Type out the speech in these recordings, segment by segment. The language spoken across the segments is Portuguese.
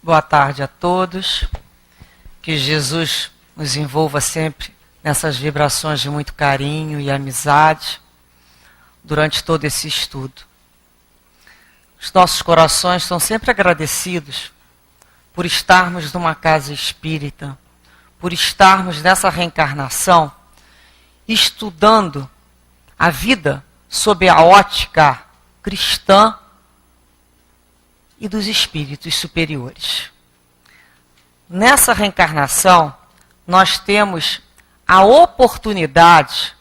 Boa tarde a todos. Que Jesus nos envolva sempre nessas vibrações de muito carinho e amizade durante todo esse estudo. Os nossos corações estão sempre agradecidos por estarmos numa casa espírita, por estarmos nessa reencarnação estudando a vida sob a ótica cristã e dos espíritos superiores. Nessa reencarnação, nós temos a oportunidade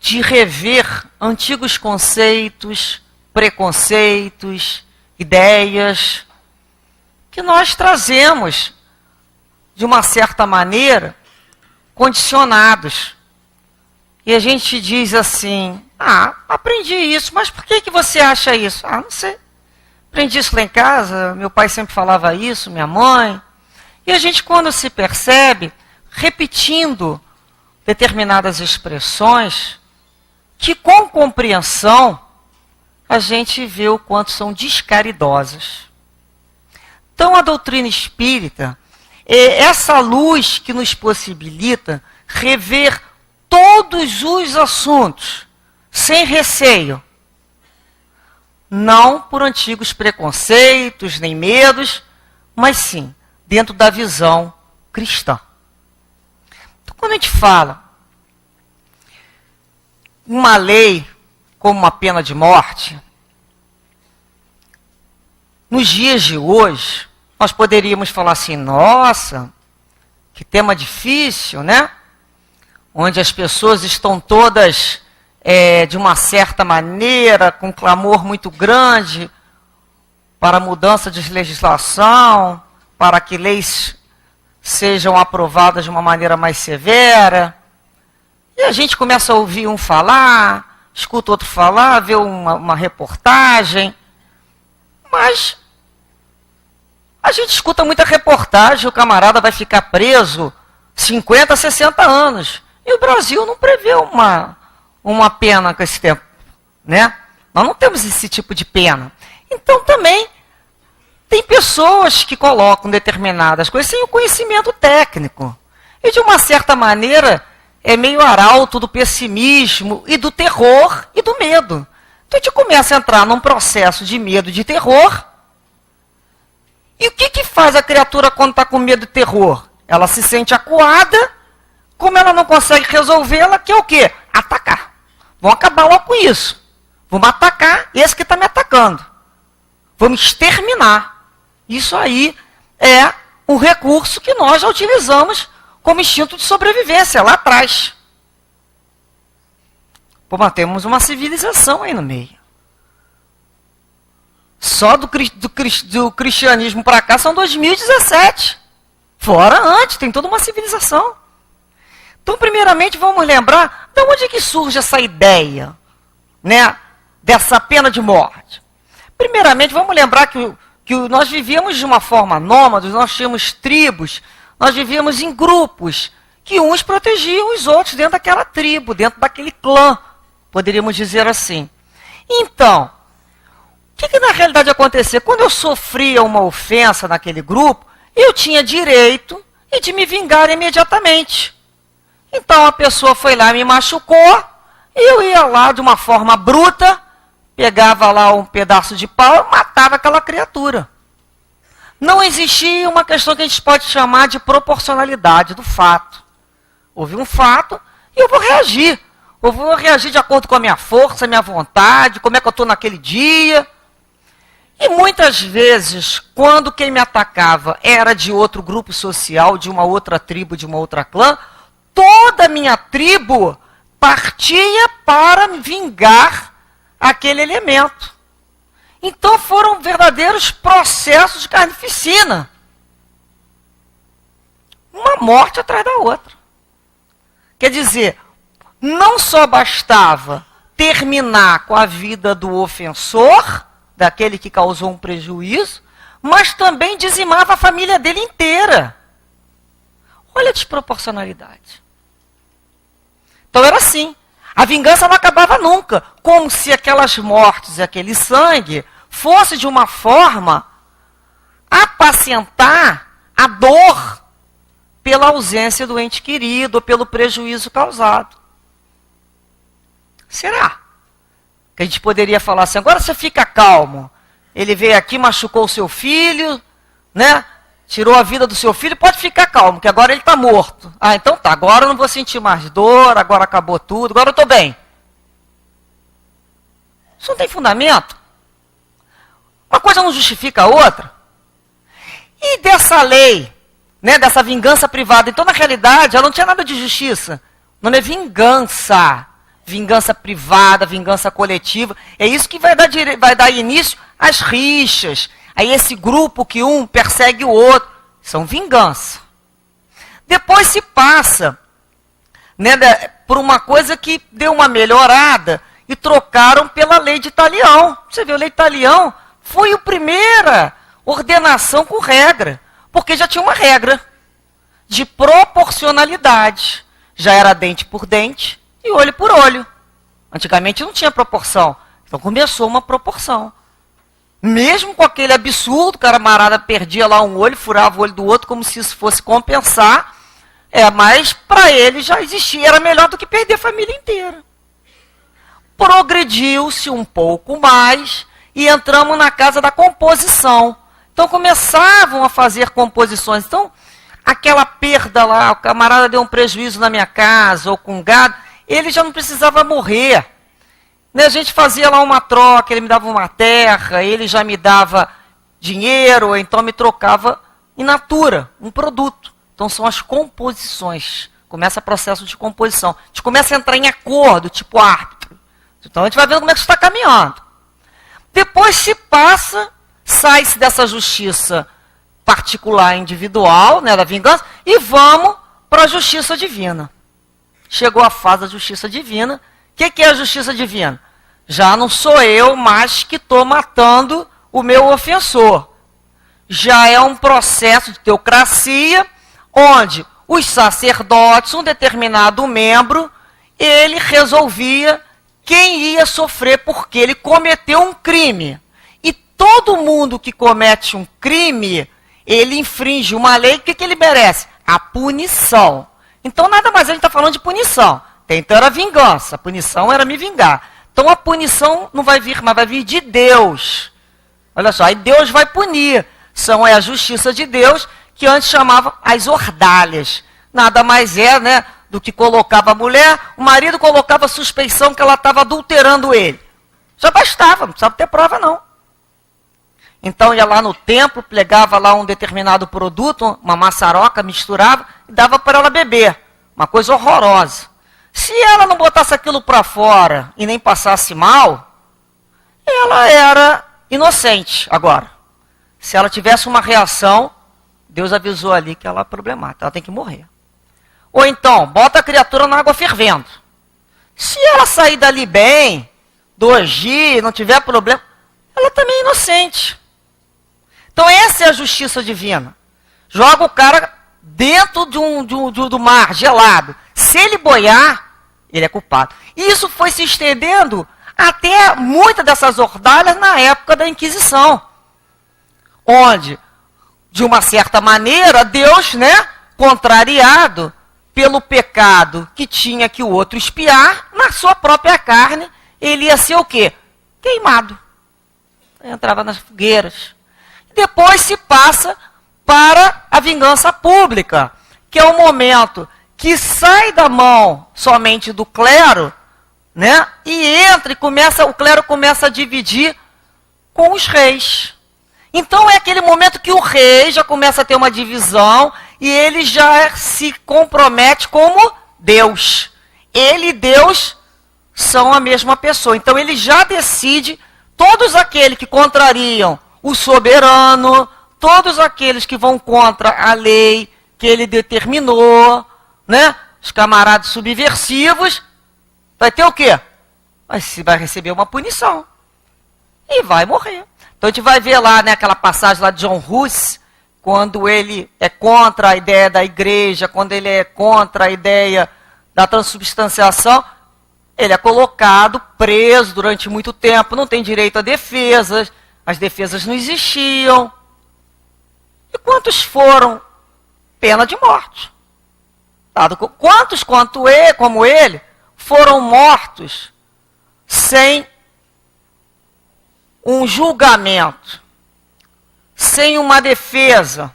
de rever antigos conceitos, preconceitos, ideias que nós trazemos, de uma certa maneira, condicionados. E a gente diz assim, aprendi isso, mas por que você acha isso? Não sei. Aprendi isso lá em casa, meu pai sempre falava isso, minha mãe. E a gente, quando se percebe, repetindo determinadas expressões, que com compreensão, a gente vê o quanto são descaridosas. Então, a doutrina espírita é essa luz que nos possibilita rever todos os assuntos, sem receio. Não por antigos preconceitos, nem medos, mas sim dentro da visão cristã. Então, quando a gente fala uma lei como uma pena de morte, nos dias de hoje, nós poderíamos falar assim, nossa, que tema difícil, né? Onde as pessoas estão todas, de uma certa maneira, com clamor muito grande para a mudança de legislação, para que leis sejam aprovadas de uma maneira mais severa. E a gente começa a ouvir um falar, escuta outro falar, vê uma reportagem, mas a gente escuta muita reportagem, o camarada vai ficar preso 50, 60 anos. E o Brasil não prevê uma pena com esse tempo, né? Nós não temos esse tipo de pena. Então também tem pessoas que colocam determinadas coisas sem o conhecimento técnico. E de uma certa maneira é meio arauto do pessimismo e do terror e do medo. Então a gente começa a entrar num processo de medo e de terror. E o que faz a criatura quando está com medo e terror? Ela se sente acuada, como ela não consegue resolver, ela quer o quê? Atacar. Vamos acabar logo com isso. Vamos atacar esse que está me atacando. Vamos exterminar. Isso aí é um recurso que nós já utilizamos como instinto de sobrevivência lá atrás. Pô, mas temos uma civilização aí no meio. Só do cristianismo para cá são 2017. Fora antes, tem toda uma civilização. Então, primeiramente, vamos lembrar de onde que surge essa ideia, né, dessa pena de morte. Primeiramente, vamos lembrar que nós vivíamos de uma forma nômade, nós tínhamos tribos, nós vivíamos em grupos, que uns protegiam os outros dentro daquela tribo, dentro daquele clã, poderíamos dizer assim. Então, o que na realidade acontecia? Quando eu sofria uma ofensa naquele grupo, eu tinha direito de me vingar imediatamente. Então a pessoa foi lá e me machucou, e eu ia lá de uma forma bruta, pegava lá um pedaço de pau e matava aquela criatura. Não existia uma questão que a gente pode chamar de proporcionalidade do fato. Houve um fato e eu vou reagir. Eu vou reagir de acordo com a minha força, a minha vontade, como é que eu estou naquele dia. E muitas vezes, quando quem me atacava era de outro grupo social, de uma outra tribo, de uma outra clã, toda a minha tribo partia para vingar aquele elemento. Então foram verdadeiros processos de carnificina. Uma morte atrás da outra. Quer dizer, não só bastava terminar com a vida do ofensor, daquele que causou um prejuízo, mas também dizimava a família dele inteira. Olha a desproporcionalidade. Então era assim. A vingança não acabava nunca, como se aquelas mortes e aquele sangue fosse de uma forma apacentar a dor pela ausência do ente querido ou pelo prejuízo causado. Será que a gente poderia falar assim, agora você fica calmo, ele veio aqui, machucou o seu filho, né? Tirou a vida do seu filho, pode ficar calmo, que agora ele está morto. Ah, então tá, agora eu não vou sentir mais dor, agora acabou tudo, agora eu estou bem. Isso não tem fundamento. Uma coisa não justifica a outra. E dessa lei, né, dessa vingança privada, então na realidade ela não tinha nada de justiça. Não é vingança. Vingança privada, vingança coletiva. É isso que vai dar início às rixas. Aí esse grupo que um persegue o outro. São vingança. Depois se passa, né, por uma coisa que deu uma melhorada e trocaram pela lei de Talião. Você viu, a lei de Talião foi a primeira ordenação com regra. Porque já tinha uma regra de proporcionalidade. Já era dente por dente e olho por olho. Antigamente não tinha proporção. Então começou uma proporção. Mesmo com aquele absurdo, o camarada perdia lá um olho, furava o olho do outro como se isso fosse compensar. Mas para ele já existia, era melhor do que perder a família inteira. Progrediu-se um pouco mais e entramos na casa da composição. Então começavam a fazer composições. Então, aquela perda lá, o camarada deu um prejuízo na minha casa, ou com gado, ele já não precisava morrer. Né? A gente fazia lá uma troca, ele me dava uma terra, ele já me dava dinheiro, ou então me trocava in natura, um produto. Então são as composições. Começa o processo de composição. A gente começa a entrar em acordo, tipo árbitro. Então a gente vai vendo como é que isso está caminhando. Depois se passa, sai-se dessa justiça particular individual, né, da vingança, e vamos para a justiça divina. Chegou a fase da justiça divina. O que é a justiça divina? Já não sou eu mais que estou matando o meu ofensor. Já é um processo de teocracia, onde os sacerdotes, um determinado membro, ele resolvia quem ia sofrer porque ele cometeu um crime. E todo mundo que comete um crime, ele infringe uma lei, o que ele merece? A punição. Então, nada mais a gente está falando de punição. Então, era vingança. A punição era me vingar. Então, a punição não vai vir, mas vai vir de Deus. Olha só, aí Deus vai punir. É a justiça de Deus, que antes chamava as ordalhas. Nada mais é, né, do que colocava a mulher, o marido colocava a suspeição que ela estava adulterando ele. Já bastava, não precisava ter prova, não. Então, ia lá no templo, pegava lá um determinado produto, uma maçaroca, misturava e dava para ela beber. Uma coisa horrorosa. Se ela não botasse aquilo para fora e nem passasse mal, ela era inocente. Agora, se ela tivesse uma reação, Deus avisou ali que ela é problemática, ela tem que morrer. Ou então, bota a criatura na água fervendo. Se ela sair dali bem, do orgia, não tiver problema, ela também é inocente. Então essa é a justiça divina. Joga o cara dentro do mar gelado. Se ele boiar, ele é culpado. E isso foi se estendendo até muitas dessas ordalhas na época da Inquisição. Onde, de uma certa maneira, Deus, né, contrariado pelo pecado que tinha que o outro expiar, na sua própria carne, ele ia ser o quê? Queimado. Entrava nas fogueiras. Depois se passa para a vingança pública, que é o momento que sai da mão somente do clero, né? E entra e o clero começa a dividir com os reis. Então é aquele momento que o rei já começa a ter uma divisão e ele já se compromete como Deus. Ele e Deus são a mesma pessoa. Então ele já decide, todos aqueles que contrariam o soberano, todos aqueles que vão contra a lei que ele determinou, né? Os camaradas subversivos, vai ter o quê? Vai receber uma punição. E vai morrer. Então a gente vai ver lá, né, aquela passagem lá de John Hus, quando ele é contra a ideia da igreja, quando ele é contra a ideia da transubstanciação, ele é colocado preso durante muito tempo, não tem direito a defesas, as defesas não existiam. E quantos foram pena de morte? Quantos, como ele, foram mortos sem um julgamento, sem uma defesa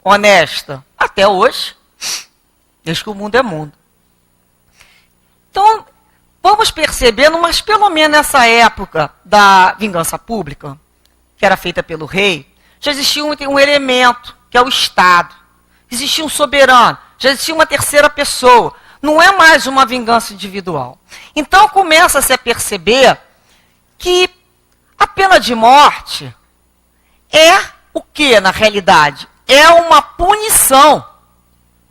honesta, até hoje, desde que o mundo é mundo. Então, vamos percebendo, mas pelo menos nessa época da vingança pública, que era feita pelo rei, já existia um elemento, que é o Estado. Existia um soberano, já existia uma terceira pessoa. Não é mais uma vingança individual. Então começa-se a perceber que a pena de morte é o que, na realidade? É uma punição.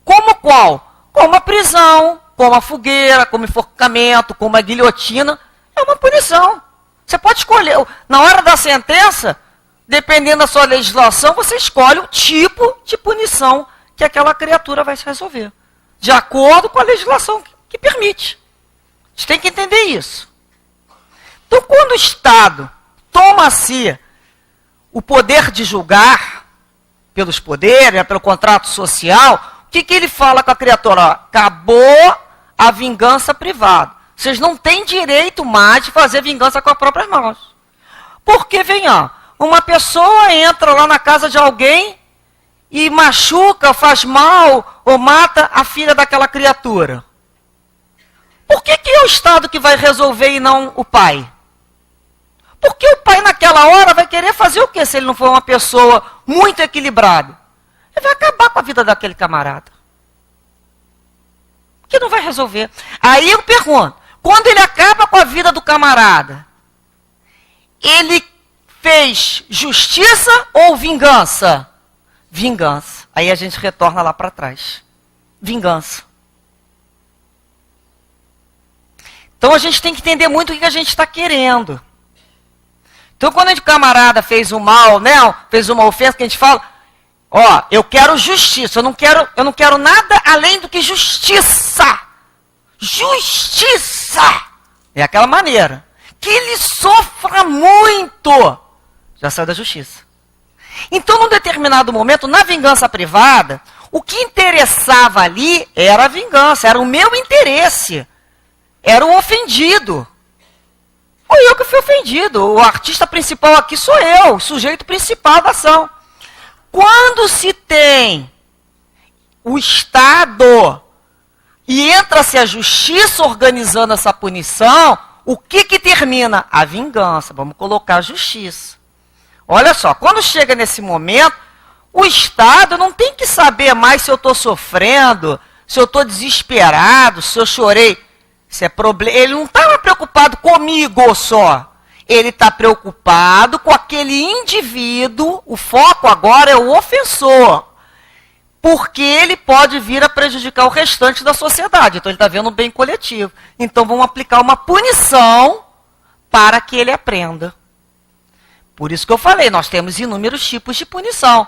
Como qual? Como a prisão, como a fogueira, como enforcamento, como a guilhotina. É uma punição. Você pode escolher. Na hora da sentença, dependendo da sua legislação, você escolhe o tipo de punição que aquela criatura vai se resolver. De acordo com a legislação que permite. A gente tem que entender isso. Então, quando o Estado toma-se o poder de julgar pelos poderes, pelo contrato social, o que ele fala com a criatura? Ó, acabou a vingança privada. Vocês não têm direito mais de fazer vingança com as próprias mãos. Porque, venha, uma pessoa entra lá na casa de alguém e machuca, faz mal ou mata a filha daquela criatura. Por que é o Estado que vai resolver e não o pai? Porque o pai naquela hora vai querer fazer o quê se ele não for uma pessoa muito equilibrada? Ele vai acabar com a vida daquele camarada. Que não vai resolver. Aí eu pergunto, quando ele acaba com a vida do camarada, ele fez justiça ou vingança? Vingança. Aí a gente retorna lá para trás. Vingança. Então a gente tem que entender muito o que a gente está querendo. Então quando o camarada fez o mal, né, fez uma ofensa, que a gente fala, ó, eu quero justiça, eu não quero nada além do que justiça. Justiça! É aquela maneira. Que ele sofra muito. Já saiu da justiça. Então, num determinado momento, na vingança privada, o que interessava ali era a vingança, era o meu interesse. Era o ofendido. Foi eu que fui ofendido. O artista principal aqui sou eu, o sujeito principal da ação. Quando se tem o Estado e entra-se a justiça organizando essa punição, o que termina? A vingança. Vamos colocar a justiça. Olha só, quando chega nesse momento, o Estado não tem que saber mais se eu estou sofrendo, se eu estou desesperado, se eu chorei. Isso é problema. Ele não estava preocupado comigo só. Ele está preocupado com aquele indivíduo. O foco agora é o ofensor. Porque ele pode vir a prejudicar o restante da sociedade. Então ele está vendo um bem coletivo. Então vamos aplicar uma punição para que ele aprenda. Por isso que eu falei, nós temos inúmeros tipos de punição.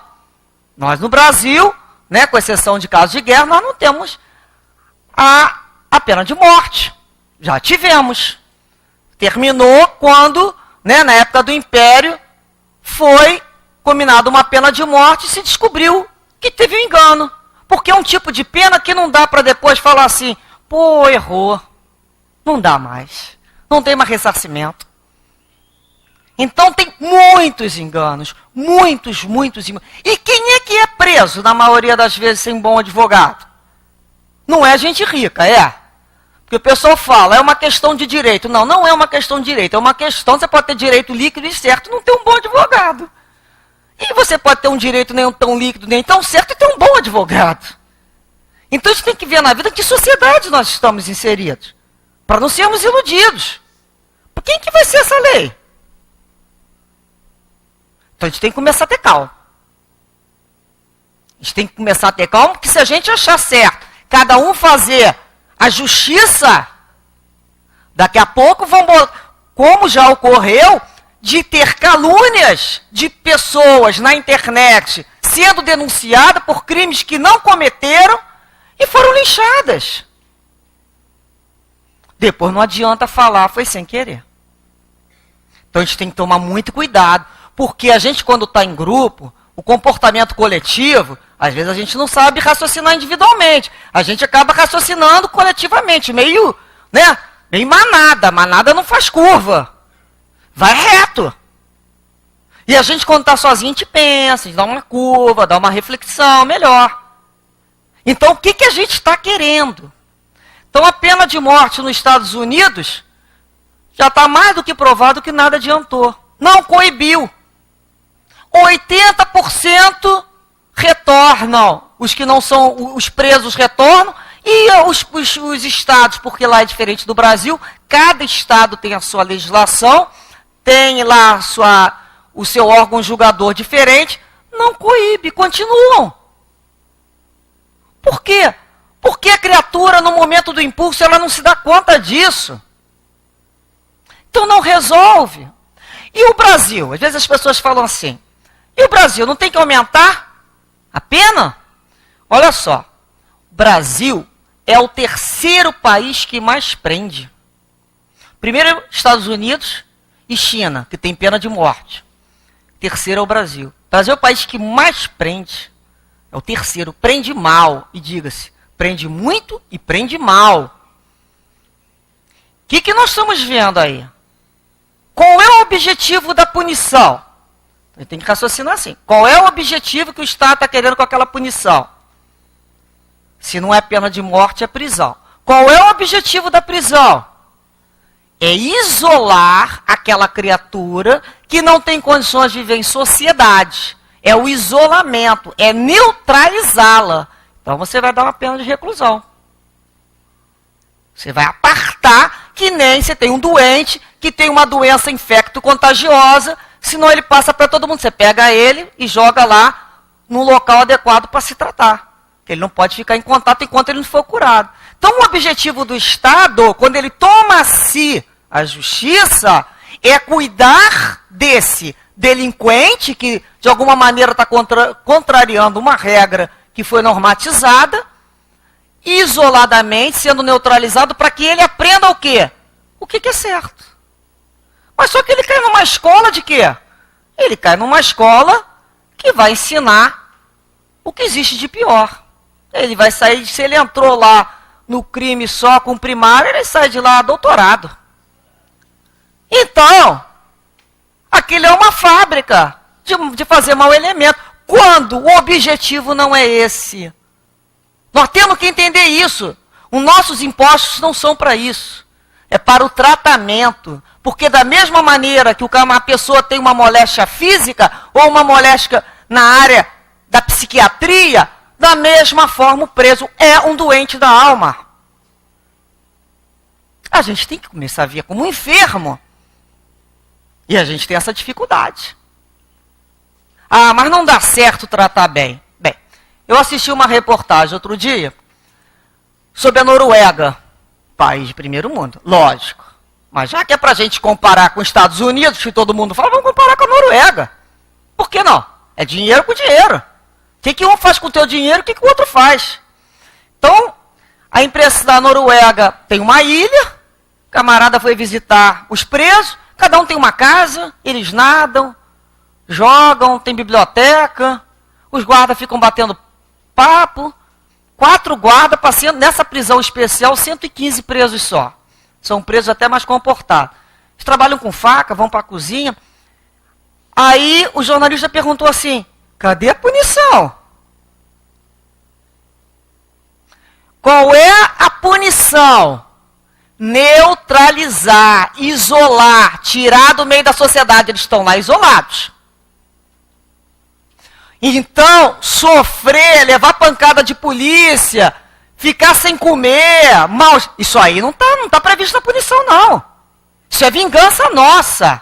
Nós no Brasil, né, com exceção de casos de guerra, nós não temos a pena de morte. Já tivemos. Terminou quando, né, na época do Império, foi combinada uma pena de morte e se descobriu que teve um engano. Porque é um tipo de pena que não dá para depois falar assim, pô, errou. Não dá mais. Não tem mais ressarcimento. Então tem muitos enganos, muitos enganos. E quem é que é preso, na maioria das vezes, sem bom advogado? Não é gente rica, é. Porque o pessoal fala, é uma questão de direito. Não, não é uma questão de direito, é uma questão, você pode ter direito líquido e certo, não ter um bom advogado. E você pode ter um direito nem tão líquido, nem tão certo e ter um bom advogado. Então a gente tem que ver na vida que sociedade nós estamos inseridos, para não sermos iludidos. Por quem que vai ser essa lei? Então a gente tem que começar a ter calma. A gente tem que começar a ter calma, porque se a gente achar certo, cada um fazer a justiça, daqui a pouco vamos, como já ocorreu, de ter calúnias de pessoas na internet sendo denunciadas por crimes que não cometeram e foram linchadas. Depois não adianta falar, foi sem querer. Então a gente tem que tomar muito cuidado. Porque a gente, quando está em grupo, o comportamento coletivo, às vezes a gente não sabe raciocinar individualmente. A gente acaba raciocinando coletivamente, meio, né? Meio manada. Manada não faz curva. Vai reto. E a gente, quando está sozinho, a gente pensa, a gente dá uma curva, dá uma reflexão melhor. Então, o que a gente está querendo? Então, a pena de morte nos Estados Unidos já está mais do que provado que nada adiantou. Não coibiu. 80% retornam. Os que não são, os presos retornam. E os estados, porque lá é diferente do Brasil, cada estado tem a sua legislação, tem lá o seu órgão julgador diferente, não coíbe, continuam. Por quê? Porque a criatura, no momento do impulso, ela não se dá conta disso. Então não resolve. E o Brasil? Às vezes as pessoas falam assim, e o Brasil não tem que aumentar a pena? Olha só, o Brasil é o terceiro país que mais prende. Primeiro, Estados Unidos e China, que tem pena de morte. Terceiro é o Brasil. O Brasil é o país que mais prende. É o terceiro. Prende mal. E diga-se, prende muito e prende mal. O que nós estamos vendo aí? Qual é o objetivo da punição? A gente tem que raciocinar assim. Qual é o objetivo que o Estado está querendo com aquela punição? Se não é pena de morte, é prisão. Qual é o objetivo da prisão? É isolar aquela criatura que não tem condições de viver em sociedade. É o isolamento, é neutralizá-la. Então você vai dar uma pena de reclusão. Você vai apartar que nem você tem um doente que tem uma doença infecto-contagiosa, senão ele passa para todo mundo. Você pega ele e joga lá num local adequado para se tratar. Ele não pode ficar em contato enquanto ele não for curado. Então o objetivo do Estado, quando ele toma a si a justiça, é cuidar desse delinquente que de alguma maneira está contrariando uma regra que foi normatizada, isoladamente, sendo neutralizado, para que ele aprenda o quê? O que é certo. Mas só que ele cai numa escola de quê? Ele cai numa escola que vai ensinar o que existe de pior. Ele vai sair, se ele entrou lá no crime só com primário, ele sai de lá doutorado. Então, aquilo é uma fábrica de fazer mau elemento. Quando o objetivo não é esse. Nós temos que entender isso. Os nossos impostos não são para isso. É para o tratamento. Porque da mesma maneira que uma pessoa tem uma moléstia física ou uma moléstia na área da psiquiatria, da mesma forma o preso é um doente da alma. A gente tem que começar a ver como um enfermo. E a gente tem essa dificuldade. Ah, mas não dá certo tratar bem. Bem, eu assisti uma reportagem outro dia sobre a Noruega, país de primeiro mundo, lógico. Mas já que é para a gente comparar com os Estados Unidos, que todo mundo fala, vamos comparar com a Noruega. Por que não? É dinheiro com dinheiro. O que um faz com o teu dinheiro, o que o outro faz? Então, a imprensa da Noruega tem uma ilha, o camarada foi visitar os presos, cada um tem uma casa, eles nadam, jogam, tem biblioteca, os guardas ficam batendo papo, 4 guardas passeando nessa prisão especial, 115 presos só. São presos até mais comportados. Eles trabalham com faca, vão para a cozinha. Aí o jornalista perguntou assim, cadê a punição? Qual é a punição? Neutralizar, isolar, tirar do meio da sociedade. Eles estão lá isolados. Então, sofrer, levar pancada de polícia, ficar sem comer, mal, isso aí não tá previsto na punição, não. Isso é vingança nossa.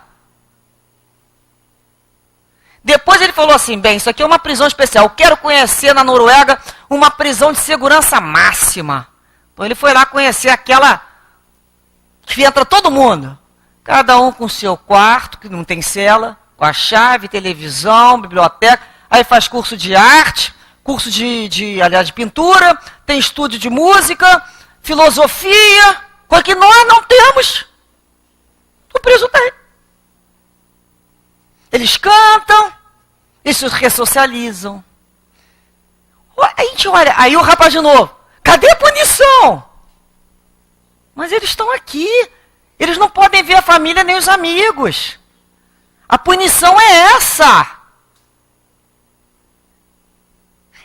Depois ele falou assim, bem, isso aqui é uma prisão especial. Eu quero conhecer na Noruega uma prisão de segurança máxima. Então ele foi lá conhecer aquela que entra todo mundo. Cada um com seu quarto, que não tem cela, com a chave, televisão, biblioteca. Aí faz curso de arte, curso aliás, de pintura, tem estúdio de música, filosofia, coisa que nós não temos. O preso tem. Eles cantam, Eles se ressocializam. A gente olha, aí o rapaz de novo, cadê a punição? Mas eles estão aqui. Eles não podem ver a família nem os amigos. A punição é essa.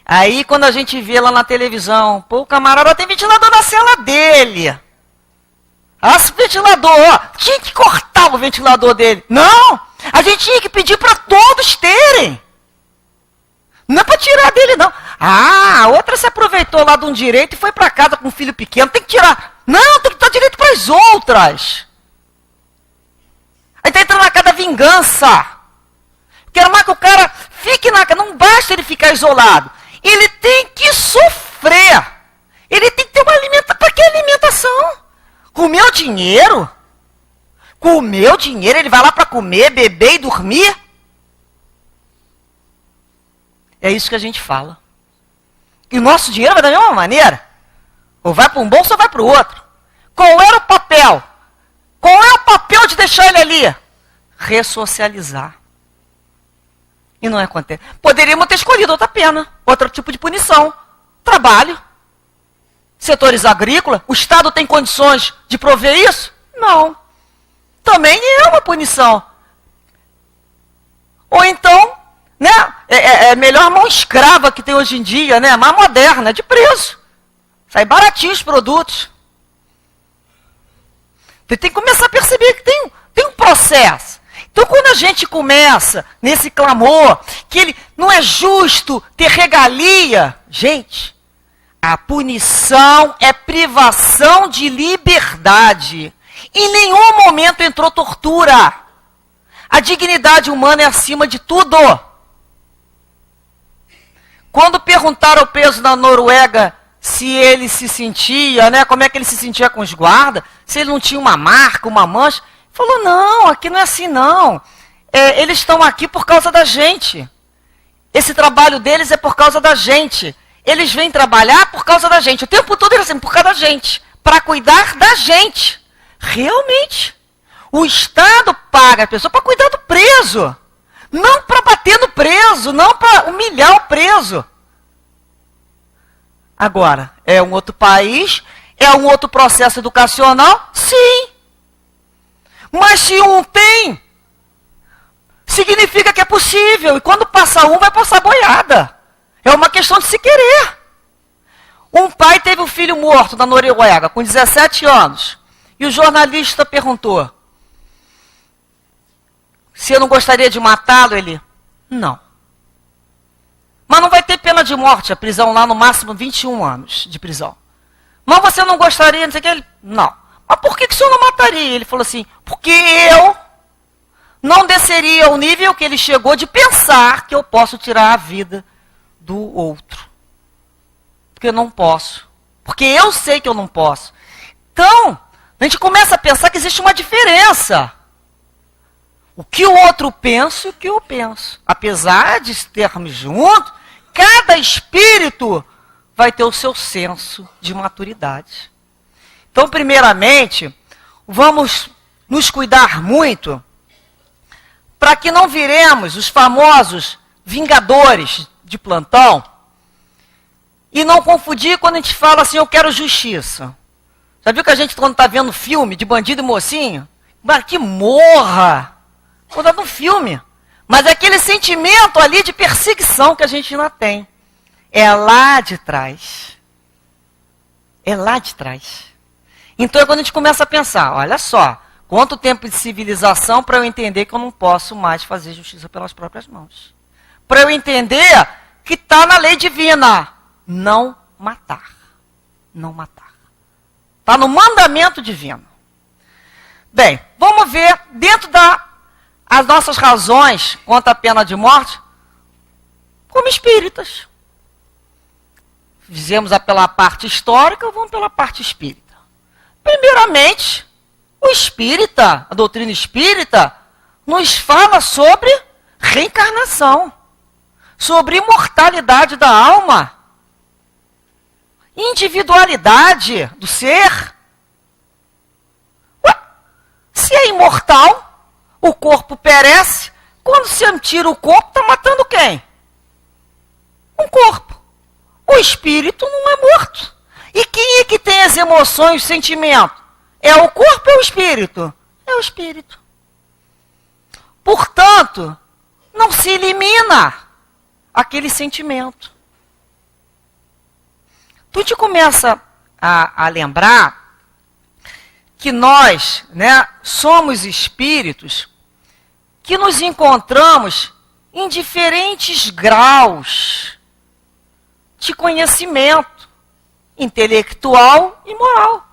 Aí quando a gente vê lá na televisão, pô, o camarada tem ventilador na cela dele. Esse ventilador, ó, tinha que cortar o ventilador dele. Não, a gente tinha que pedir para todos terem. Não é para tirar dele, não. Ah, a outra se aproveitou lá de um direito e foi para casa com um filho pequeno. Tem que tirar. Não, tem que dar direito para as outras. Aí está entrando na cada vingança. Quero mais que o cara fique na casa. Não basta ele ficar isolado. Ele tem que sofrer. Ele tem que ter uma alimentação. Para que alimentação? Com o meu dinheiro? Com o meu dinheiro ele vai lá para comer, beber e dormir? É isso que a gente fala. E o nosso dinheiro vai da mesma maneira. Ou vai para um bolso ou vai para o outro. Qual era o papel? Qual é o papel de deixar ele ali? Ressocializar. E não acontece. Poderíamos ter escolhido outra pena, outro tipo de punição. Trabalho. Setores agrícolas. O Estado tem condições de prover isso? Não. Também é uma punição. Ou então, né, é melhor a mão escrava que tem hoje em dia, né, mais moderna, de preço. Sai baratinho os produtos. Você tem que começar a perceber que tem um processo. Então, quando a gente começa nesse clamor, que ele não é justo ter regalia, gente, a punição é privação de liberdade. Em nenhum momento entrou tortura. A dignidade humana é acima de tudo. Quando perguntaram ao preso na Noruega se ele se sentia, né, como é que ele se sentia com os guardas, se ele não tinha uma marca, uma mancha, falou, não, aqui não é assim não. Eles estão aqui por causa da gente. Esse trabalho deles é por causa da gente. Eles vêm trabalhar por causa da gente. O tempo todo eles assim, por causa da gente. Para cuidar da gente. Realmente. O Estado paga a pessoa para cuidar do preso. Não para bater no preso, não para humilhar o preso. Agora, é um outro país, é um outro processo educacional? Sim. Mas se um tem, significa que é possível. E quando passa um, vai passar boiada. É uma questão de se querer. Um pai teve um filho morto na Noruega, com 17 anos. E o jornalista perguntou, se eu não gostaria de matá-lo, ele, não. Mas não vai ter pena de morte, a prisão lá no máximo 21 anos de prisão. Mas você não gostaria, não sei o que, ele, não. Mas por que o senhor não mataria? Ele falou assim, porque eu não desceria ao nível que ele chegou de pensar que eu posso tirar a vida do outro. Porque eu não posso. Porque eu sei que eu não posso. Então, a gente começa a pensar que existe uma diferença. O que o outro pensa e o que eu penso. Apesar de estarmos juntos, cada espírito vai ter o seu senso de maturidade. Então, primeiramente, vamos nos cuidar muito para que não viremos os famosos vingadores de plantão e não confundir quando a gente fala assim, eu quero justiça. Já viu que a gente, quando está vendo filme de bandido e mocinho, que morra! Quando no filme. Mas aquele sentimento ali de perseguição que a gente ainda tem. É lá de trás. É lá de trás. Então é quando a gente começa a pensar, olha só, quanto tempo de civilização para eu entender que eu não posso mais fazer justiça pelas próprias mãos. Para eu entender que está na lei divina. Não matar. Não matar. Está no mandamento divino. Bem, vamos ver dentro as nossas razões contra a pena de morte como espíritas. Fizemos pela parte histórica, vamos pela parte espírita. Primeiramente, o espírita, a doutrina espírita, nos fala sobre reencarnação, sobre imortalidade da alma, individualidade do ser. Ué, se é imortal, o corpo perece, quando você tira o corpo, está matando quem? Um corpo. O espírito não é morto. E quem é que tem as emoções, os sentimentos? É o corpo ou o espírito? É o espírito. Portanto, não se elimina aquele sentimento. Tu te começa a lembrar que nós, né, somos espíritos que nos encontramos em diferentes graus de conhecimento intelectual e moral.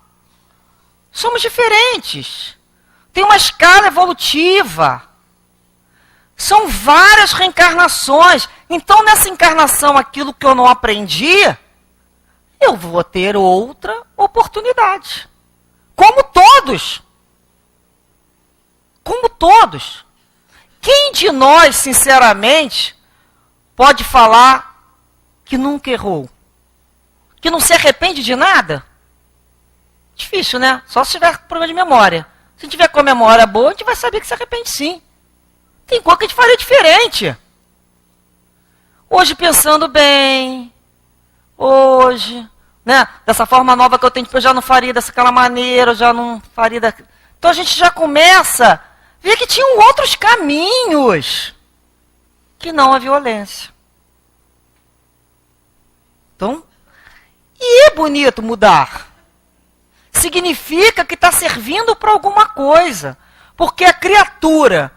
Somos diferentes. Tem uma escala evolutiva. São várias reencarnações. Então, nessa encarnação, aquilo que eu não aprendi, eu vou ter outra oportunidade. Como todos. Como todos. Quem de nós, sinceramente, pode falar que nunca errou? Que não se arrepende de nada? Difícil, né? Só se tiver problema de memória. Se tiver com a memória boa, a gente vai saber que se arrepende sim. Tem coisa que a gente faria diferente. Hoje, pensando bem, hoje, né? Dessa forma nova que eu tenho, eu já não faria daquela maneira, eu já não faria da... Então a gente já começa a ver que tinham outros caminhos que não a violência. Então, e é bonito mudar. Significa que está servindo para alguma coisa. Porque a criatura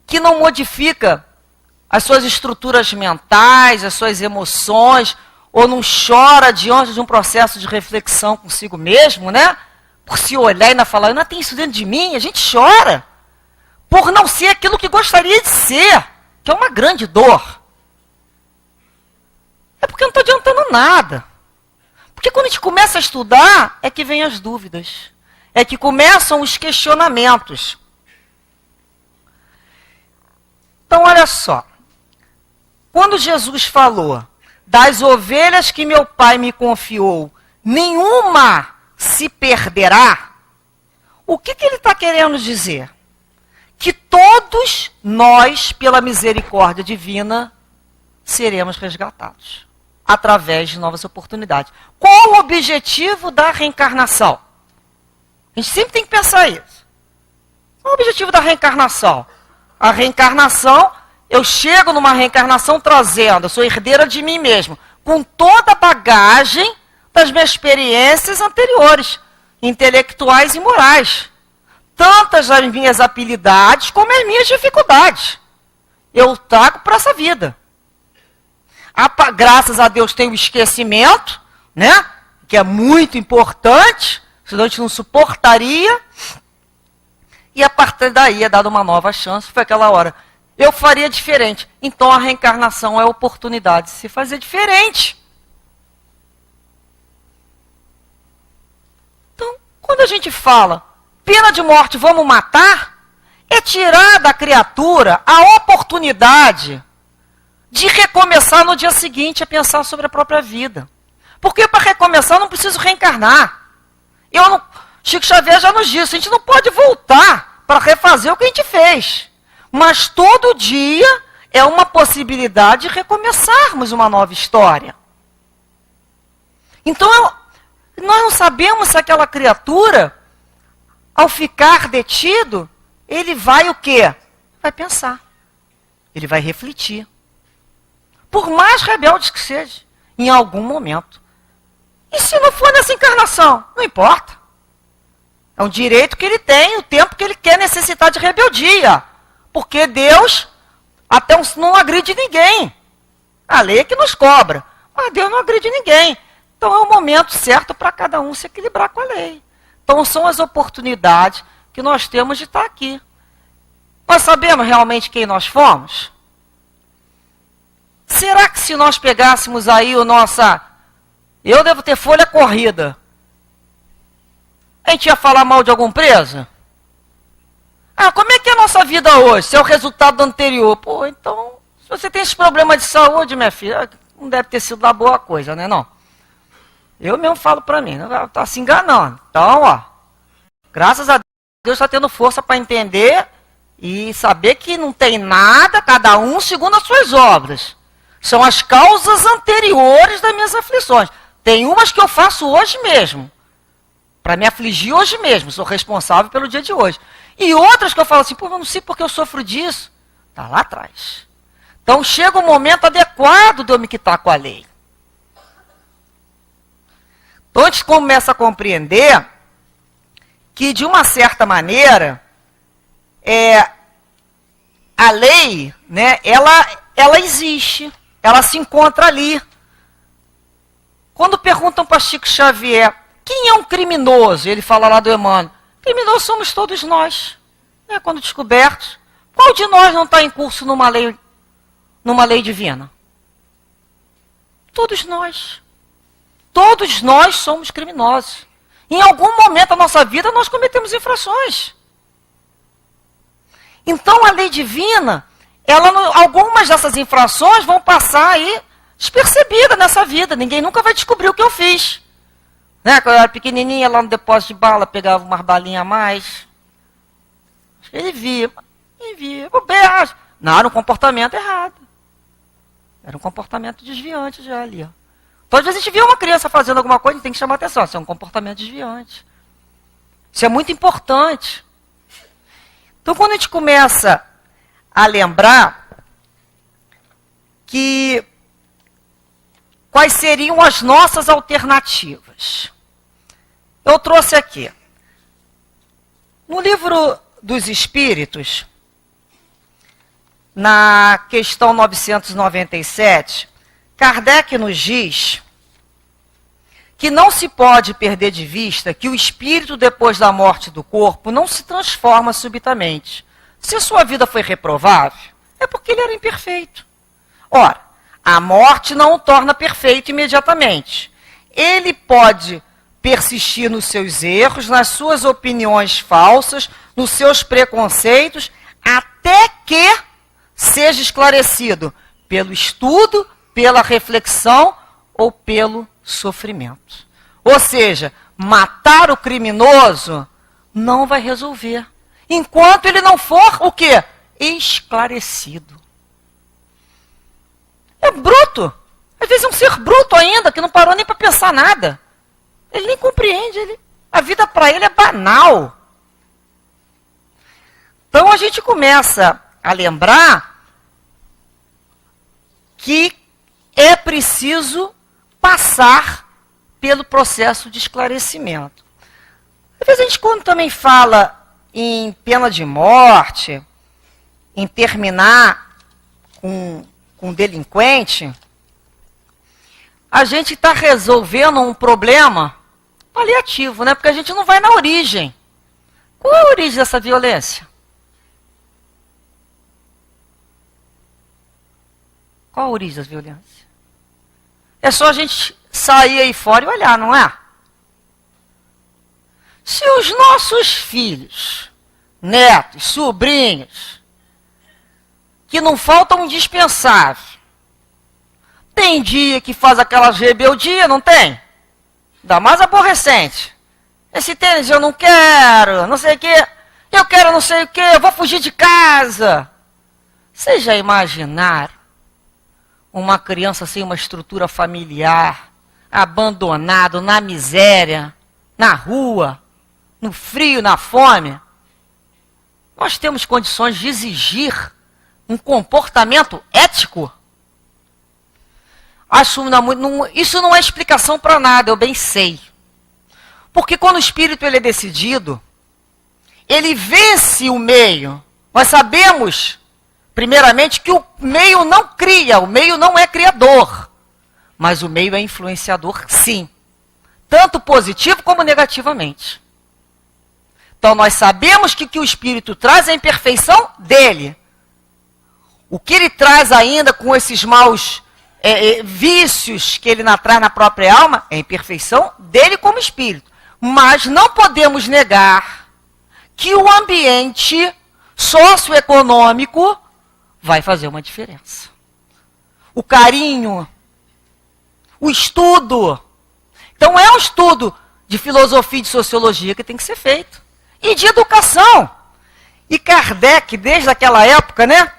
que não modifica as suas estruturas mentais, as suas emoções, ou não chora diante de um processo de reflexão consigo mesmo, né? Por se olhar e ainda falar, eu não tenho isso dentro de mim, a gente chora. Por não ser aquilo que gostaria de ser, que é uma grande dor. É porque não está adiantando nada. Porque quando a gente começa a estudar, é que vem as dúvidas. É que começam os questionamentos. Então, olha só. Quando Jesus falou, das ovelhas que meu pai me confiou, nenhuma se perderá, o que ele está querendo dizer? Que todos nós, pela misericórdia divina, seremos resgatados através de novas oportunidades. Qual o objetivo da reencarnação? A gente sempre tem que pensar isso. Qual o objetivo da reencarnação? A reencarnação, eu chego numa reencarnação trazendo, eu sou herdeira de mim mesmo, com toda a bagagem das minhas experiências anteriores, intelectuais e morais. Tantas as minhas habilidades como as minhas dificuldades. Eu trago para essa vida. Graças a Deus tem o esquecimento, né? Que é muito importante, senão a gente não suportaria. E a partir daí é dada uma nova chance, foi aquela hora. Eu faria diferente. Então a reencarnação é a oportunidade de se fazer diferente. Então, quando a gente fala pena de morte, vamos matar, é tirar da criatura a oportunidade de recomeçar no dia seguinte a pensar sobre a própria vida. Porque para recomeçar eu não preciso reencarnar. Chico Xavier já nos disse, a gente não pode voltar para refazer o que a gente fez. Mas todo dia é uma possibilidade de recomeçarmos uma nova história. Então, nós não sabemos se aquela criatura, ao ficar detido, ele vai o quê? Vai pensar. Ele vai refletir. Por mais rebeldes que seja, em algum momento. E se não for nessa encarnação? Não importa. É um direito que ele tem, o tempo que ele quer necessitar de rebeldia. Porque Deus até não agride ninguém. A lei é que nos cobra. Mas Deus não agride ninguém. Então é o momento certo para cada um se equilibrar com a lei. Então são as oportunidades que nós temos de estar aqui. Nós sabemos realmente quem nós fomos? Será que se nós pegássemos aí o nossa... Eu devo ter folha corrida. A gente ia falar mal de algum preso? Ah, como é que é a nossa vida hoje? Se é o resultado do anterior. Pô, então, se você tem esse problema de saúde, minha filha, não deve ter sido uma boa coisa, né, não? Eu mesmo falo pra mim, não tá se enganando. Então, ó, graças a Deus está tendo força para entender E saber que não tem nada, cada um segundo as suas obras. São as causas anteriores das minhas aflições. Tem umas que eu faço hoje mesmo, para me afligir hoje mesmo, sou responsável pelo dia de hoje. E outras que eu falo assim, pô, eu não sei porque eu sofro disso. Está lá atrás. Então chega o momento adequado de eu me quitar com a lei. Então a gente começa a compreender que, de uma certa maneira, a lei, né, ela existe, ela se encontra ali. Quando perguntam para Chico Xavier, quem é um criminoso? Ele fala lá do Emmanuel, criminosos somos todos nós, né, quando descobertos. Qual de nós não está em curso numa lei divina? Todos nós. Todos nós somos criminosos. Em algum momento da nossa vida nós cometemos infrações. Então a lei divina, algumas dessas infrações vão passar aí despercebidas nessa vida. Ninguém nunca vai descobrir o que eu fiz. Né? Quando eu era pequenininha, lá no depósito de bala, pegava umas balinhas a mais. Ele via. Bobeira. Não, era um comportamento errado. Era um comportamento desviante já ali. Ó. Então, às vezes a gente vê uma criança fazendo alguma coisa, a gente tem que chamar a atenção. Isso é um comportamento desviante. Isso é muito importante. Então, quando a gente começa a lembrar que quais seriam as nossas alternativas, eu trouxe aqui. No livro dos Espíritos, na questão 997, Kardec nos diz que não se pode perder de vista que o espírito, depois da morte do corpo, não se transforma subitamente. Se a sua vida foi reprovável, é porque ele era imperfeito. Ora, a morte não o torna perfeito imediatamente. Ele pode persistir nos seus erros, nas suas opiniões falsas, nos seus preconceitos, até que seja esclarecido pelo estudo, pela reflexão ou pelo sofrimento. Ou seja, matar o criminoso não vai resolver, enquanto ele não for o quê? Esclarecido. É bruto. Às vezes é um ser bruto ainda, que não parou nem para pensar nada. Ele nem compreende. A vida para ele é banal. Então a gente começa a lembrar que é preciso passar pelo processo de esclarecimento. Às vezes a gente, quando também fala em pena de morte, em terminar com um delinquente, a gente está resolvendo um problema paliativo, né? Porque a gente não vai na origem. Qual é a origem dessa violência? Qual a origem da violência? É só a gente sair aí fora e olhar, não é? Se os nossos filhos, netos, sobrinhos, que não faltam indispensável, tem dia que faz aquelas rebeldias, não tem? Ainda mais aborrecente. Esse tênis eu não quero, não sei o quê. Eu quero não sei o quê, eu vou fugir de casa. Vocês já imaginaram uma criança sem uma estrutura familiar, abandonado, na miséria, na rua, no frio, na fome? Nós temos condições de exigir um comportamento ético? Isso não é explicação para nada, eu bem sei. Porque quando o espírito ele é decidido, ele vence o meio. Nós sabemos, primeiramente, que o meio não cria, o meio não é criador. Mas o meio é influenciador, sim. Tanto positivo como negativamente. Então nós sabemos que o que o espírito traz é a imperfeição dele. O que ele traz ainda com esses maus vícios que ele traz na própria alma é a imperfeição dele como espírito. Mas não podemos negar que o ambiente socioeconômico vai fazer uma diferença. O carinho, o estudo. Então é um estudo de filosofia e de sociologia que tem que ser feito. E de educação. E Kardec, desde aquela época, né?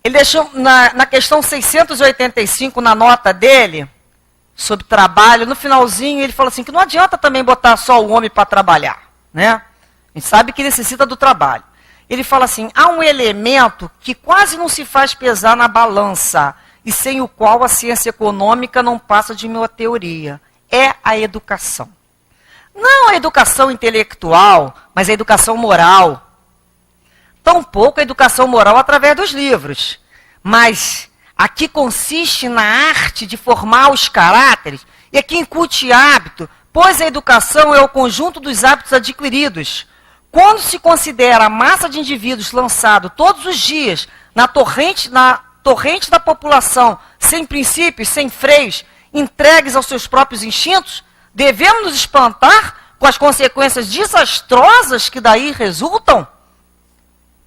Ele deixou na questão 685, na nota dele, sobre trabalho, no finalzinho ele fala assim, que não adianta também botar só o homem para trabalhar, né? A gente sabe que necessita do trabalho. Ele fala assim, há um elemento que quase não se faz pesar na balança, e sem o qual a ciência econômica não passa de uma teoria. É a educação. Não a educação intelectual, mas a educação moral. Tampouco a educação moral através dos livros. Mas aqui consiste na arte de formar os caráteres e aqui incute hábito, pois a educação é o conjunto dos hábitos adquiridos. Quando se considera a massa de indivíduos lançado todos os dias na torrente da população, sem princípios, sem freios, entregues aos seus próprios instintos, devemos nos espantar com as consequências desastrosas que daí resultam?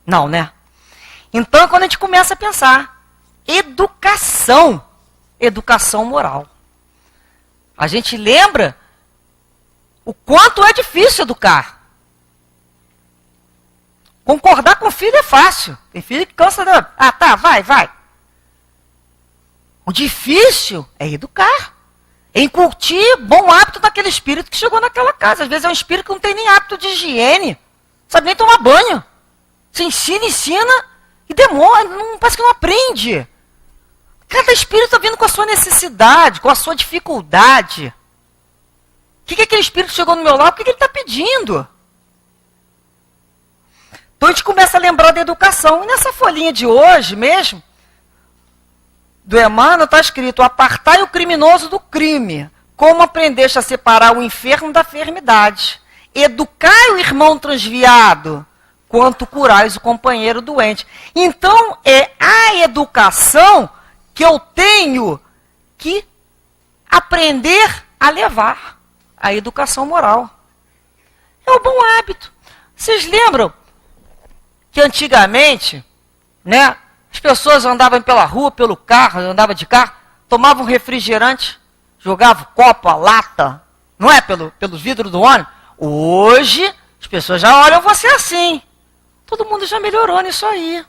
Não, né? Então, quando a gente começa a pensar, educação moral. A gente lembra o quanto é difícil educar. Concordar com o filho é fácil. Tem filho que cansa de... Ah, tá, vai. O difícil é educar. É incutir bom hábito daquele espírito que chegou naquela casa. Às vezes é um espírito que não tem nem hábito de higiene. Não sabe nem tomar banho. Você ensina e demora. Parece que não aprende. Cada espírito está vindo com a sua necessidade, com a sua dificuldade. O que aquele espírito chegou no meu lado? O que ele está pedindo? Então a gente começa a lembrar da educação. E nessa folhinha de hoje mesmo, do Emmanuel, está escrito: apartai o criminoso do crime. Como aprendeste a separar o enfermo da enfermidade. Educai o irmão transviado, quanto curais o companheiro doente. Então é a educação que eu tenho que aprender a levar. A educação moral. É o bom hábito. Vocês lembram que antigamente, né, as pessoas andavam pela rua, pelo carro, andavam de carro, tomavam refrigerante, jogavam copo, a lata, não é? Pelos vidros do ônibus. Hoje, as pessoas já olham você assim. Todo mundo já melhorou nisso aí.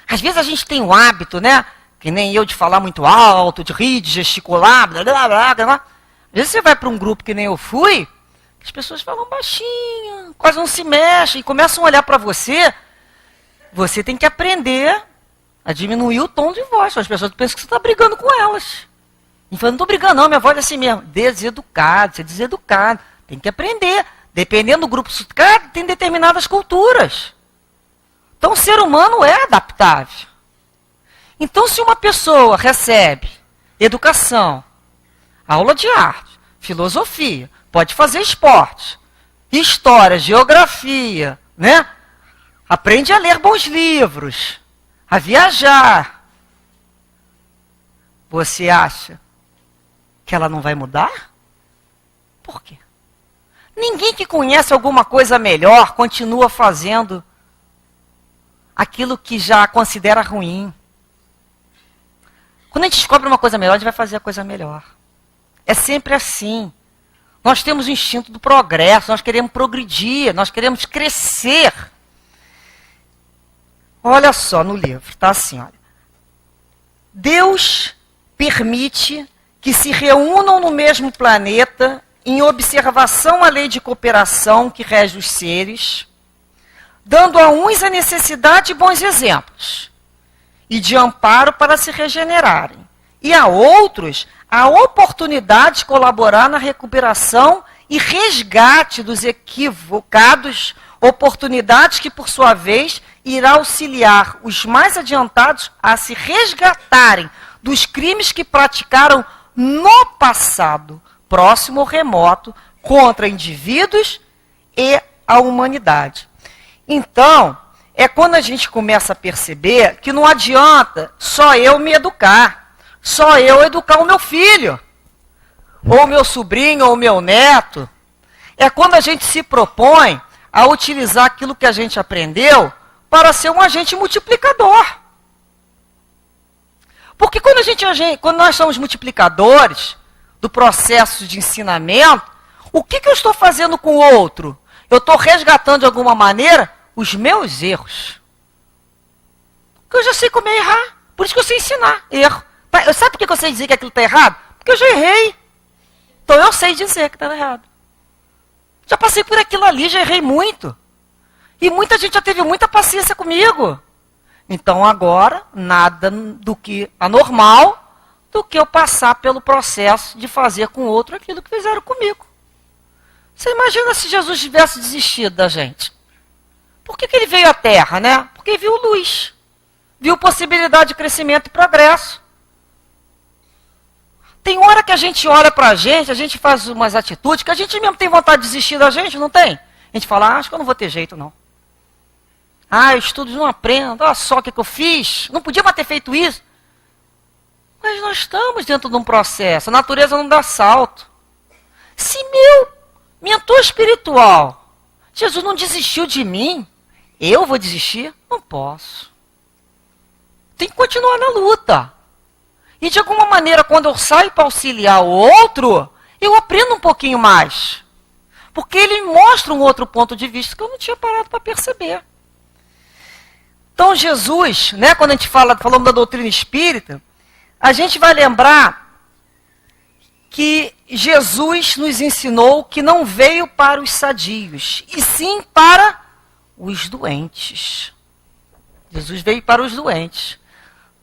Às vezes a gente tem o hábito, né? Que nem eu, de falar muito alto, de rir, de gesticular, blá, blá, blá, blá. Às vezes você vai para um grupo que nem eu fui, as pessoas falam baixinho, quase não se mexem, e começam a olhar para você. Você tem que aprender a diminuir o tom de voz. As pessoas pensam que você está brigando com elas. E fala, não estou brigando não, minha voz é assim mesmo. Deseducado, você é deseducado. Tem que aprender. Dependendo do grupo, tem determinadas culturas. Então o ser humano é adaptável. Então se uma pessoa recebe educação, aula de arte, filosofia, pode fazer esporte, história, geografia, né? Aprende a ler bons livros, a viajar. Você acha que ela não vai mudar? Por quê? Ninguém que conhece alguma coisa melhor continua fazendo aquilo que já considera ruim. Quando a gente descobre uma coisa melhor, a gente vai fazer a coisa melhor. É sempre assim. Nós temos o instinto do progresso, nós queremos progredir, nós queremos crescer. Olha só no livro, tá assim, olha. Deus permite que se reúnam no mesmo planeta em observação à lei de cooperação que rege os seres, dando a uns a necessidade de bons exemplos e de amparo para se regenerarem, e a outros a oportunidade de colaborar na recuperação e resgate dos equivocados, oportunidades que, por sua vez, irá auxiliar os mais adiantados a se resgatarem dos crimes que praticaram no passado, próximo ou remoto, contra indivíduos e a humanidade. Então, é quando a gente começa a perceber que não adianta só eu me educar, só eu educar o meu filho, ou o meu sobrinho, ou o meu neto. É quando a gente se propõe a utilizar aquilo que a gente aprendeu para ser um agente multiplicador. Porque quando nós somos multiplicadores do processo de ensinamento, o que eu estou fazendo com o outro? eu estou resgatando de alguma maneira os meus erros. Porque eu já sei como é errar. Por isso que eu sei ensinar erro. Sabe por que eu sei dizer que aquilo está errado? Porque eu já errei. Então eu sei dizer que está errado. Já passei por aquilo ali, já errei muito. E muita gente já teve muita paciência comigo. Então agora, nada do que anormal do que eu passar pelo processo de fazer com o outro aquilo que fizeram comigo. Você imagina se Jesus tivesse desistido da gente? Por que ele veio à Terra, né? Porque viu luz. Viu possibilidade de crescimento e progresso. Tem hora que a gente olha pra a gente faz umas atitudes que a gente mesmo tem vontade de desistir da gente, não tem? A gente fala, acho que eu não vou ter jeito, não. Eu estudo e não aprendo, olha só o que eu fiz. Não podia mais ter feito isso. Mas nós estamos dentro de um processo, a natureza não dá salto. Se meu mentor espiritual, Jesus não desistiu de mim, eu vou desistir? Não posso. Tem que continuar na luta. E de alguma maneira, quando eu saio para auxiliar o outro, eu aprendo um pouquinho mais. Porque ele mostra um outro ponto de vista que eu não tinha parado para perceber. Então Jesus, né, quando a gente falamos da doutrina espírita, a gente vai lembrar que Jesus nos ensinou que não veio para os sadios, e sim para os doentes. Jesus veio para os doentes.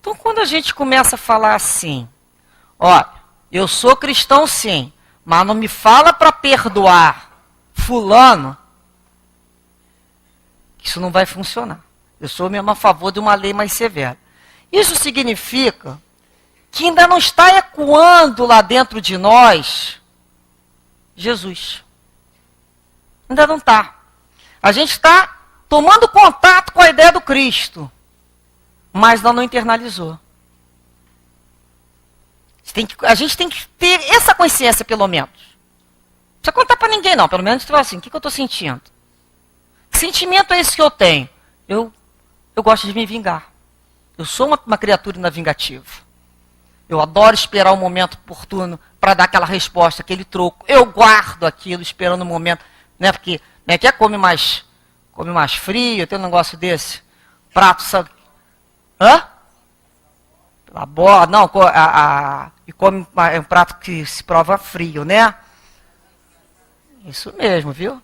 Então, quando a gente começa a falar assim, olha, eu sou cristão sim, mas não me fala para perdoar fulano, isso não vai funcionar. Eu sou mesmo a favor de uma lei mais severa. Isso significa que ainda não está ecoando lá dentro de nós Jesus. Ainda não está. A gente está tomando contato com a ideia do Cristo, mas não internalizou. A gente tem que ter essa consciência, pelo menos. Não precisa contar para ninguém, não. Pelo menos, assim, o que eu estou sentindo? Que sentimento é esse que eu tenho? Eu gosto de me vingar. Eu sou uma criatura vingativa. Eu adoro esperar o momento oportuno para dar aquela resposta, aquele troco. Eu guardo aquilo, esperando o momento. Né? Porque quer come mais frio, tem um negócio desse. Prato, sabe? Hã? Pela borda, não, e come um prato que se prova frio, né? Isso mesmo, viu?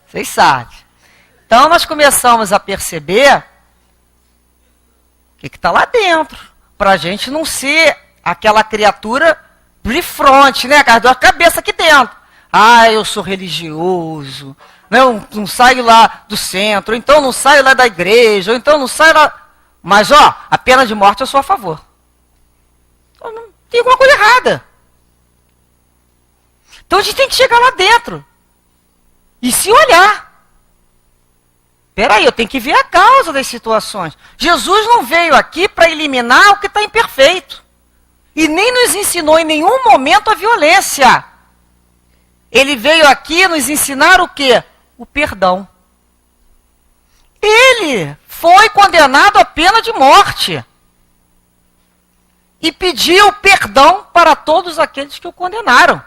Vocês sabem. Então nós começamos a perceber o que está lá dentro, para a gente não ser aquela criatura de fronte, né? A cabeça aqui dentro. Eu sou religioso. Não saio lá do centro, ou então não saio lá da igreja, ou então não saio lá... Mas, a pena de morte eu sou a favor. Então, tem alguma coisa errada. Então a gente tem que chegar lá dentro e se olhar. Peraí, eu tenho que ver a causa das situações. Jesus não veio aqui para eliminar o que está imperfeito. E nem nos ensinou em nenhum momento a violência. Ele veio aqui nos ensinar o quê? O perdão. Ele foi condenado à pena de morte. E pediu perdão para todos aqueles que o condenaram.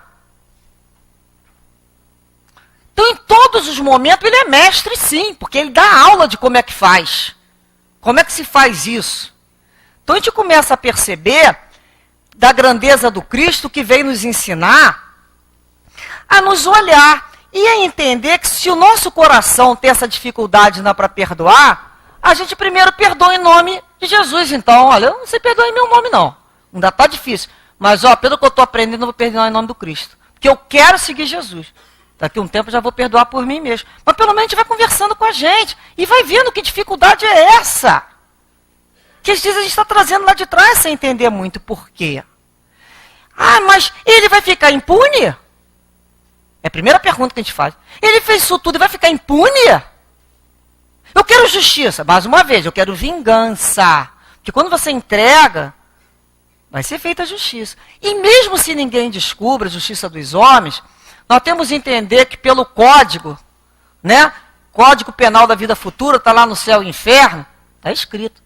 Então, em todos os momentos, ele é mestre, sim, porque ele dá aula de como é que faz. Como é que se faz isso? Então, a gente começa a perceber da grandeza do Cristo que veio nos ensinar a nos olhar e a entender que se o nosso coração tem essa dificuldade para perdoar, a gente primeiro perdoa em nome de Jesus. Então, olha, eu não sei perdoar em meu nome, não. Ainda está difícil. Mas, pelo que eu estou aprendendo, eu vou perdoar em nome do Cristo. Porque eu quero seguir Jesus. Daqui a um tempo eu já vou perdoar por mim mesmo. Mas pelo menos a gente vai conversando com a gente e vai vendo que dificuldade é essa. Que às vezes a gente está trazendo lá de trás sem entender muito por quê. Mas ele vai ficar impune? É a primeira pergunta que a gente faz. Ele fez isso tudo e vai ficar impune? Eu quero justiça. Mais uma vez, eu quero vingança. Porque quando você entrega, vai ser feita a justiça. E mesmo se ninguém descubra a justiça dos homens, nós temos que entender que pelo código, né? Código Penal da Vida Futura, está lá no céu e inferno, está escrito.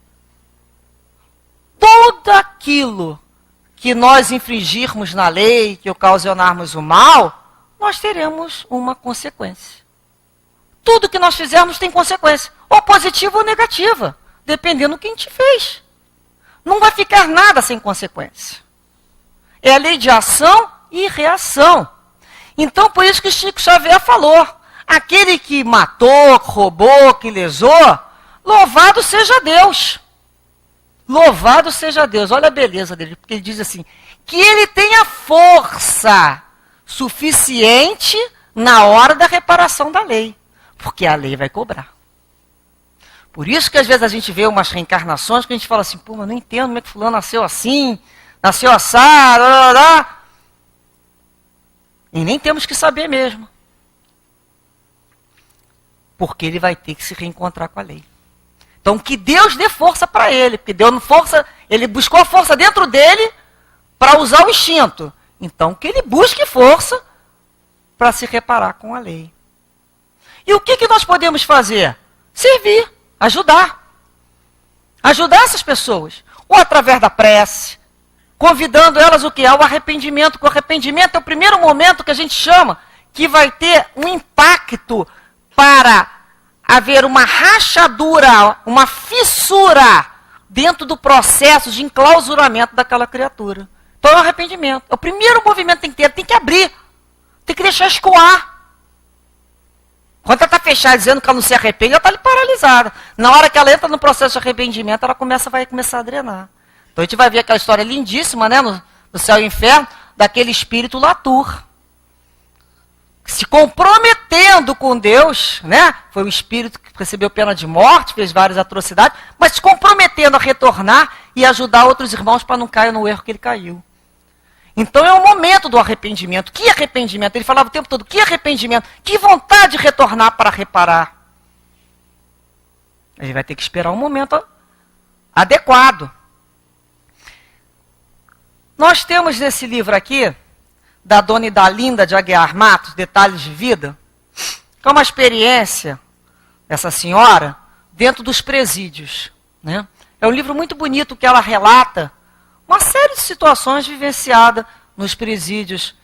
Tudo aquilo que nós infringirmos na lei, que ocasionarmos o mal, nós teremos uma consequência. Tudo que nós fizermos tem consequência, ou positiva ou negativa, dependendo do que a gente fez. Não vai ficar nada sem consequência. É a lei de ação e reação. Então, por isso que Chico Xavier falou, aquele que matou, roubou, que lesou, louvado seja Deus. Louvado seja Deus. Olha a beleza dele, porque ele diz assim, que ele tenha força suficiente na hora da reparação da lei. Porque a lei vai cobrar. Por isso que às vezes a gente vê umas reencarnações que a gente fala assim, pô, mas não entendo como é que fulano nasceu assim, nasceu assado, e nem temos que saber mesmo. Porque ele vai ter que se reencontrar com a lei. Então que Deus dê força para ele, porque deu força, ele buscou a força dentro dele para usar o instinto. Então que ele busque força para se reparar com a lei. E o que nós podemos fazer? Servir, ajudar. Ajudar essas pessoas. Ou através da prece, convidando elas o que é o arrependimento. Porque o arrependimento é o primeiro momento que a gente chama que vai ter um impacto para haver uma rachadura, uma fissura dentro do processo de enclausuramento daquela criatura. Então é o arrependimento. É o primeiro movimento que tem que ter, tem que abrir. Tem que deixar escoar. Quando ela está fechada dizendo que ela não se arrepende, ela está ali paralisada. Na hora que ela entra no processo de arrependimento, ela vai começar a drenar. Então a gente vai ver aquela história lindíssima, né, no céu e inferno, daquele espírito Latour. Se comprometendo com Deus, né? Foi um espírito que recebeu pena de morte, fez várias atrocidades, mas se comprometendo a retornar e ajudar outros irmãos para não cair no erro que ele caiu. Então é o momento do arrependimento. Que arrependimento? Ele falava o tempo todo, que arrependimento? Que vontade de retornar para reparar. Ele vai ter que esperar um momento adequado. Nós temos nesse livro aqui, da Dona Idalinda de Aguiar Matos, Detalhes de Vida, que é uma experiência dessa senhora dentro dos presídios. Né? É um livro muito bonito que ela relata uma série de situações vivenciadas nos presídios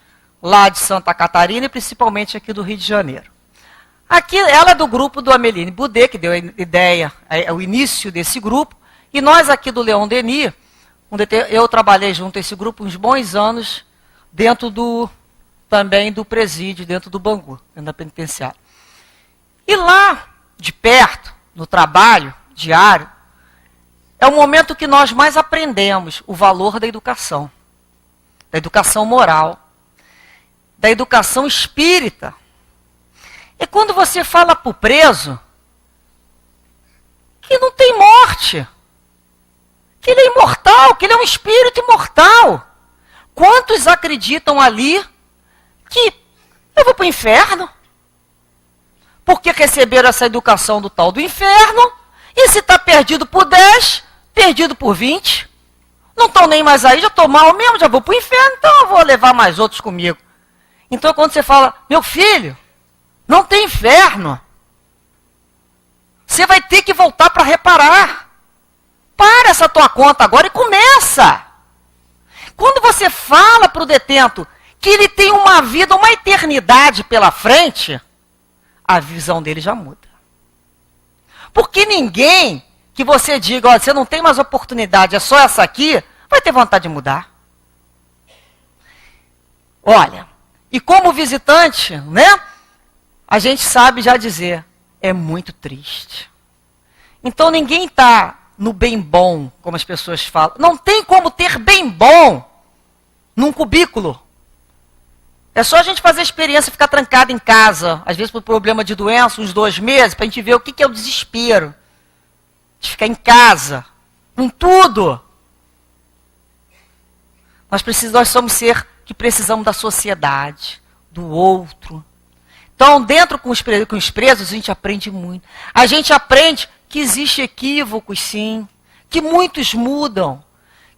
lá de Santa Catarina e principalmente aqui do Rio de Janeiro. Aqui ela é do grupo do Ameline Boudet, que deu a ideia, o início desse grupo, e nós aqui do Leon Denis, eu trabalhei junto a esse grupo uns bons anos, dentro também do presídio, dentro do Bangu, dentro da penitenciária. E lá, de perto, no trabalho diário, é o momento que nós mais aprendemos o valor da educação moral, da educação espírita. É quando você fala para o preso que não tem morte, que ele é imortal, que ele é um espírito imortal. Quantos acreditam ali que eu vou para o inferno? Porque receberam essa educação do tal do inferno, e se está perdido por 10, perdido por 20, não estão nem mais aí, já estou mal mesmo, já vou para o inferno, então eu vou levar mais outros comigo. Então quando você fala, meu filho, não tem inferno, você vai ter que voltar para reparar. Para essa tua conta agora e começa. Quando você fala para o detento que ele tem uma vida, uma eternidade pela frente, a visão dele já muda. Porque ninguém que você diga, olha, você não tem mais oportunidade, é só essa aqui, vai ter vontade de mudar. Olha, e como visitante, né, a gente sabe já dizer, é muito triste. Então ninguém está no bem bom, como as pessoas falam. Não tem como ter bem bom num cubículo. É só a gente fazer a experiência, ficar trancado em casa, às vezes por problema de doença, uns 2 meses, para a gente ver o que é o desespero. De ficar em casa, com tudo. Nós somos ser que precisamos da sociedade, do outro. Então, dentro com os presos, a gente aprende muito. A gente aprende que existe equívocos, sim, que muitos mudam,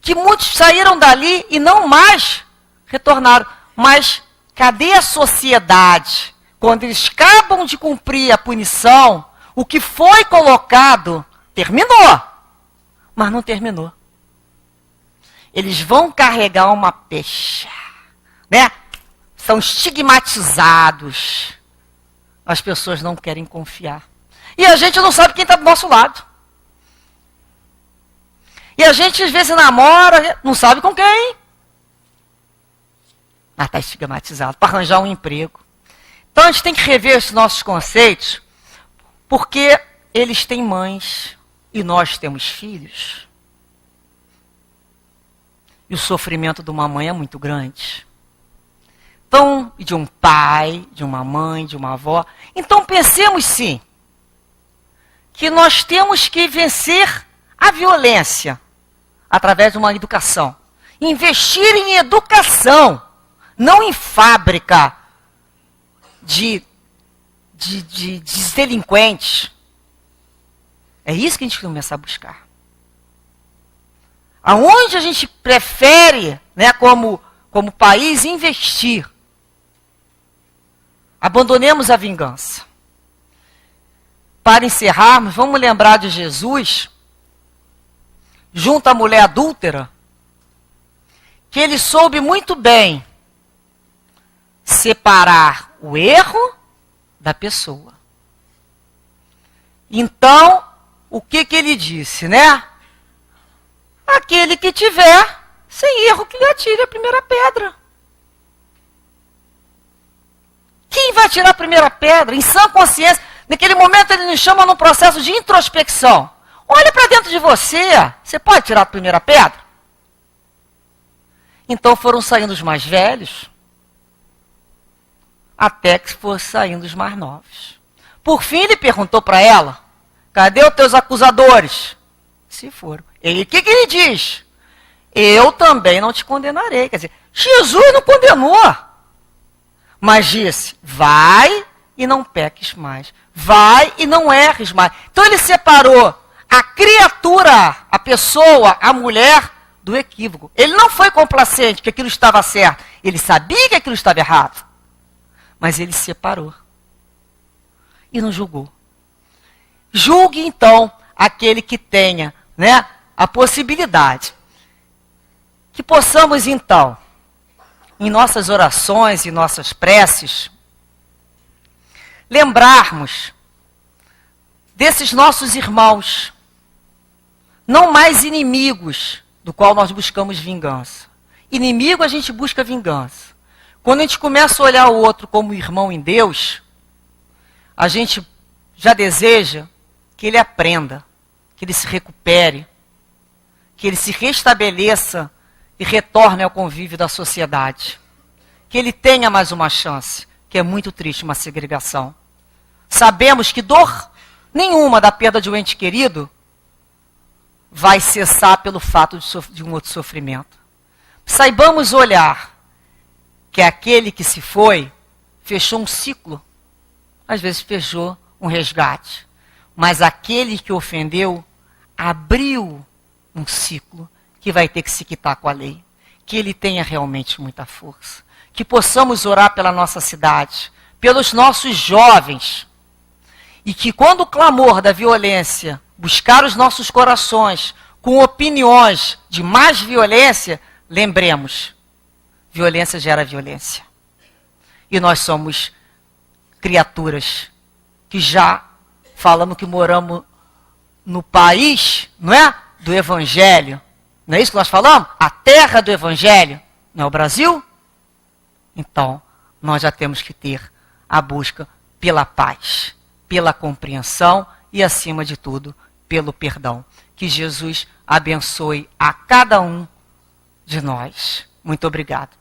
que muitos saíram dali e não mais retornaram. Mas cadê a sociedade? Quando eles acabam de cumprir a punição, o que foi colocado terminou, mas não terminou. Eles vão carregar uma pecha, né? são estigmatizados. As pessoas não querem confiar. E a gente não sabe quem está do nosso lado. E a gente às vezes namora, não sabe com quem. Mas está estigmatizado para arranjar um emprego. Então a gente tem que rever os nossos conceitos, porque eles têm mães e nós temos filhos. E o sofrimento de uma mãe é muito grande. Então, de um pai, de uma mãe, de uma avó. Então pensemos sim, que nós temos que vencer a violência através de uma educação. Investir em educação, não em fábrica de delinquentes. É isso que a gente tem que começar a buscar. Aonde a gente prefere, né, como país, investir. Abandonemos a vingança. Para encerrarmos, vamos lembrar de Jesus, junto à mulher adúltera, que ele soube muito bem separar o erro da pessoa. Então, o que ele disse, né? Aquele que tiver sem erro, que lhe atire a primeira pedra. Quem vai tirar a primeira pedra? Em sã consciência. Naquele momento ele nos chama num processo de introspecção. Olha para dentro de você. Você pode tirar a primeira pedra? Então foram saindo os mais velhos, até que foram saindo os mais novos. Por fim ele perguntou para ela, cadê os teus acusadores? Se foram. E o que ele diz? Eu também não te condenarei. Quer dizer, Jesus não condenou. Mas disse, vai e não peques mais. Vai e não erres mais. Então ele separou a criatura, a pessoa, a mulher, do equívoco. Ele não foi complacente que aquilo estava certo. Ele sabia que aquilo estava errado. Mas ele separou. E não julgou. Julgue então aquele que tenha, né, a possibilidade. Que possamos então, em nossas orações e nossas preces, lembrarmos desses nossos irmãos, não mais inimigos, do qual nós buscamos vingança. Inimigo a gente busca vingança. Quando a gente começa a olhar o outro como irmão em Deus, a gente já deseja que ele aprenda, que ele se recupere, que ele se restabeleça e retorne ao convívio da sociedade. Que ele tenha mais uma chance, que é muito triste uma segregação. Sabemos que dor nenhuma da perda de um ente querido vai cessar pelo fato de um outro sofrimento. Saibamos olhar que aquele que se foi fechou um ciclo, às vezes fechou um resgate, mas aquele que ofendeu abriu um ciclo que vai ter que se quitar com a lei. Que ele tenha realmente muita força. Que possamos orar pela nossa cidade, pelos nossos jovens, e que quando o clamor da violência buscar os nossos corações com opiniões de mais violência, lembremos, violência gera violência. E nós somos criaturas que já falamos que moramos no país, não é? Do Evangelho. Não é isso que nós falamos? A terra do Evangelho. Não é o Brasil? Então, nós já temos que ter a busca pela paz, pela compreensão e, acima de tudo, pelo perdão. Que Jesus abençoe a cada um de nós. Muito obrigado.